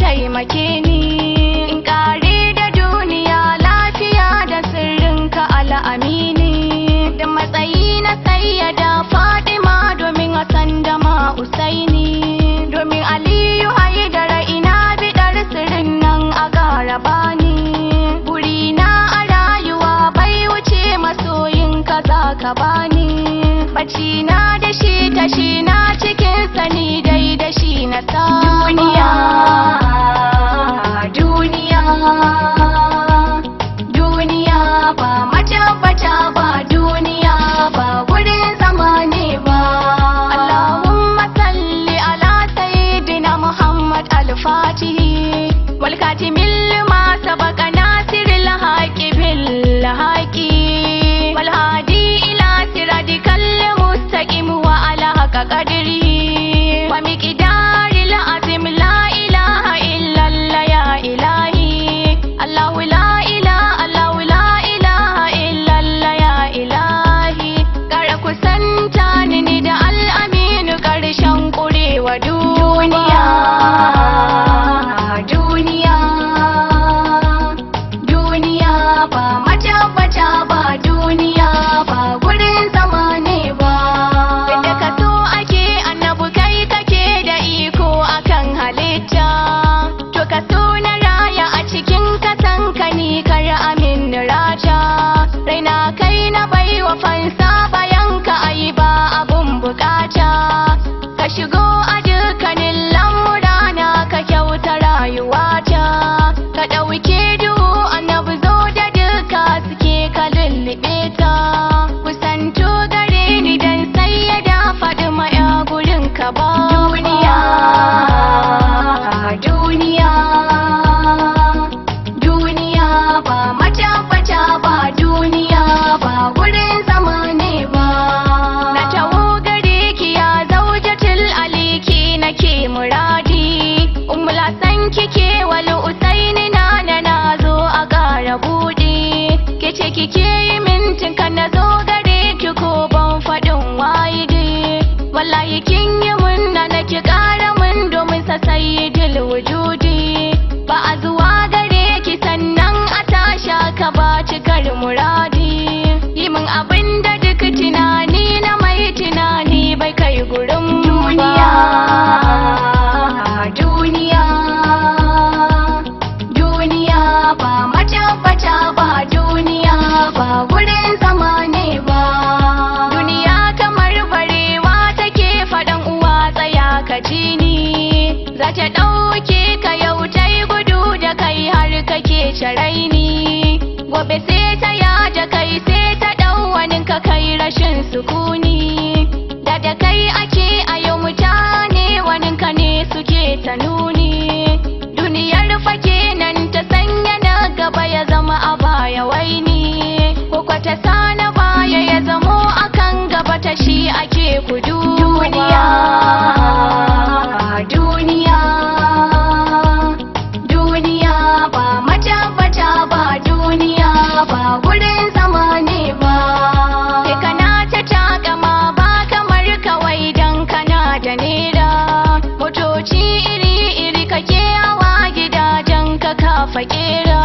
taimake ni in kare da duniya lafiya da sirrinka al'amini da matsayi na sayyada Fatima domin Hassan da ma Usaini domin Aliyu Haidara ina bidar sirrin nan a gara bani burina a rayuwa bai wuce masoyinka za ka bani bacci na da shi tashi na cikin sani dai da shi na sa duniya duniya duniya ba matabbata ba duniya ba gurin zama ne ba Allahumma salli ala sayyidina Muhammad al-Fatihi wal katimil lima sabaqa nasiril haqi bil haqi wal hadi ila siratikal mustaqim wa ala haqqa qadrihi wa miqdaril azim la ilaha illa Allah ya ilahi Allahu la ilaha Allahu la ilaha illa Allah ya ilahi kar kusanta ni da al-aminu karshen kurewa duniya duniya duniya ba matabbata ba duniya ba gurin zama ne ba yadda ka so ake annabi kai kake da iko akan halitta to ka so na raya a cikin kasan ka ni kar amin raja raina kai na baiwa fansa bayan ka ai ba abun bukata ka shigo a dukkanin lamurana ka kyauta rayuwata ka ɗauke duhu annabi zo da duka suke ka lullube ta kusanto gare ni dan sai ya da faɗi maya gurin ka ba duniya duniya duniya ba matabbata ba duniya ba gurin zama ne ba na tawo gare ki ya zaujatul aliki nake muradi ummul hasan kike wal usaini na zo a gara budi kice kike yi mintin kan na zo gare ki ko ban fadin waide wallahi kin yi mun na nake kara mun domin sa sayyidul wujudi ba a zuwa gare ki sannan a tasha ka ba cikar muradi yi min abin da duk tunani na mai tunani bai kai gurin duniya duniya duniya ba matabbata ba duniya ba gurin zama ne ba duniya kamar barewa take faɗan uwa tsaya ka ji ni za ta ɗauke ka yau ta yi gudu da kai har kake sharaini gobe sai ta yada kai sai ta ɗau wani ka kai rashin sukuni da kai ake a yau mutane wani ka ne suke ta nuni duniyar fake nan ta sanya na gaba ya zama a baya waini ko kwata sana baya ya zamo akan gaba ta shi ake kudu duniya duniya duniya ba matabbata ba duniya ba gurin zama ne ba sai kana ta takama ba kamar kawai dan kana da nera motoci iri-iri kake hawa gidajen ka kafa kera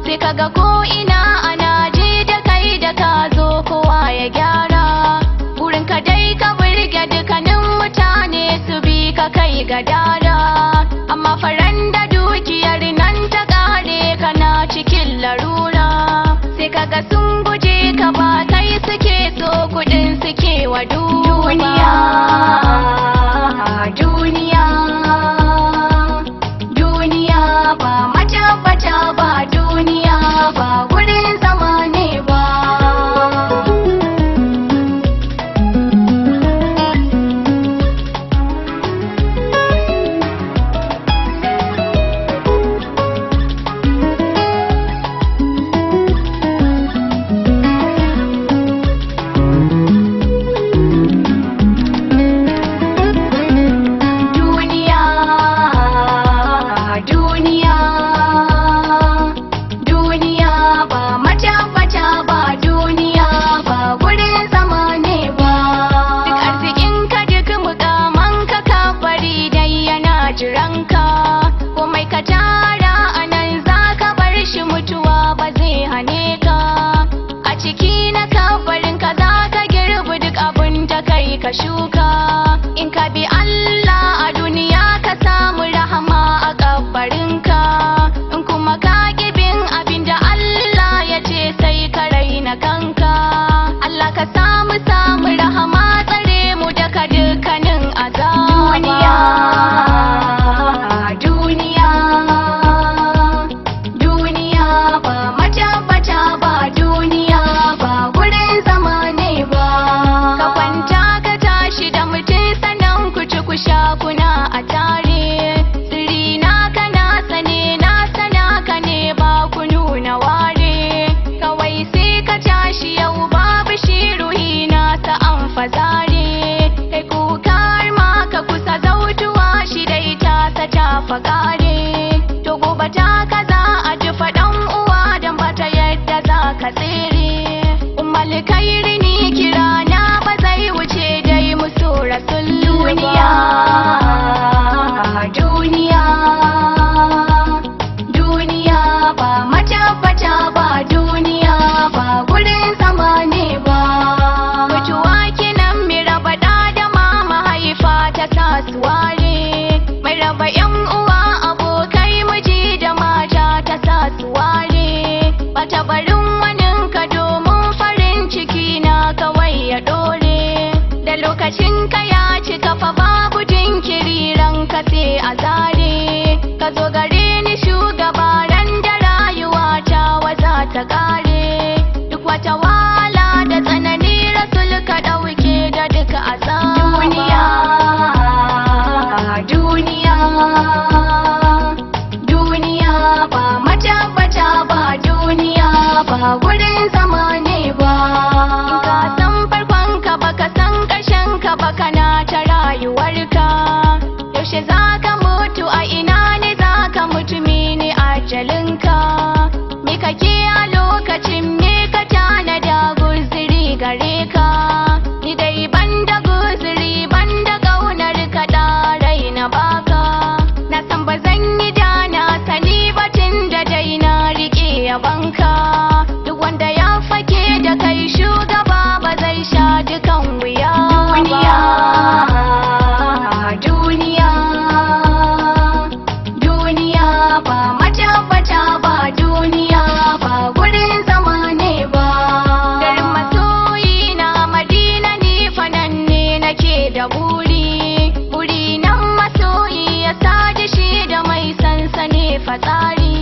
sai kaga ko ina ana ji da kai da ka zo kowa ya gyara wurin ka dai ka burge dukkanin mutane su bi ka kai gadara amma faran da dukiyar nan ta kare kana cikin larura sai kaga sun guje ka ba kai suke so kudin suke wa duniya duniya duniya ba matabbata ba duniya ba gurin zama ne ba ka shuka. In ka bi Allah a duniya ka samu rahama a kabarinka. In kuma ka ki bin abinda Allah ya ce sai ka raina kanka. Allah ka samu rahama, tsare mu daga dukkanin azaba. Duniya ba matabbata ba, duniya ba gurin zama ne ba. Ka kwanta ka tashi da mutum sannan ku ci ku sha kuna a tare. Sirri naka nasa ne, nasa naka ne, ba ku nuna ware. Kawai sai ka tashi yau babu shi, ruhi nasa an fazare. Kai kukar ma ka kusa zautuwa, shi dai tasa ta fakare. To gobe ta kaza a ji faɗan uwa don bata yadda za ka tsere. Ummal kairi ni kira na ba zai wuce dai musu rasul duniya ba matabbata ba, duniya ba gurin zama ne ba. Mutuwa kinan mai raba da mama haifa ta sasuware, mai raba yan uwa abokai miji da mata ta sasuware. Bata barin waninka domin farin ciki na kawai ya dore. Da lokacin ka ya cika fa babu jinkiri, ranka sai a zare. Ka zo gare ni shugaba, ran da rayuwa ta waza ta kare. Duk wata wala da tsanani rasul ka ɗauke da duka azaba. Duniya ba matabbata ba, duniya ba gurin zama ne ba. Ka san farkon ka baka san ƙarshen ka ba, kana ta rayuwarka. Yaushe za ka mutu, a ina ne za ka mutu, mene ajalinka? Me kake a lokacin, me ka tanada guziri gare ka? Ni dai banda guziri banda ƙaunar ka da raina baka. Na san ba zan yi da na sani ba, tun da dai na riƙe yabanka. Duk wanda ya fake da kai shugaba ba zai sha dukan wuya ba. Duniya ba matabbata ba, duniya ba gurin zama ne ba. Garin masoyi na Madina ni fanan ne nake da buri nan masoyi ya sadi shi da mai sansani fatsari.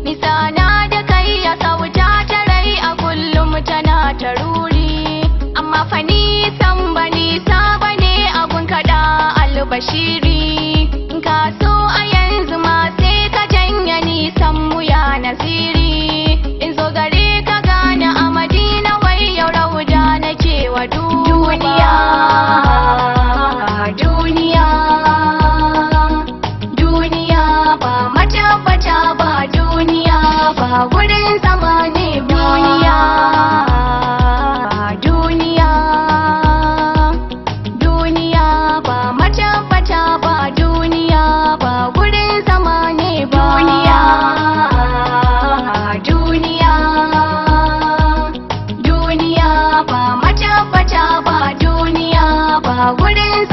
Nisa na da kai ya sauta ta rai a kullum tana ta ruri. Amma fa nisan ba nisa ba ne abun kaɗa albashiri. In ka so a yanzu ma sai ka janya nisan mu ya naziri. In zo gare ka gane a Madina wai yau rauda nake wa duniya ba matabbata ba, duniya ba gurin zama ne ba. Duniya ba matabbata ba, duniya ba gurin zama ne ba. Duniya ba matabbata ba, duniya ba gurin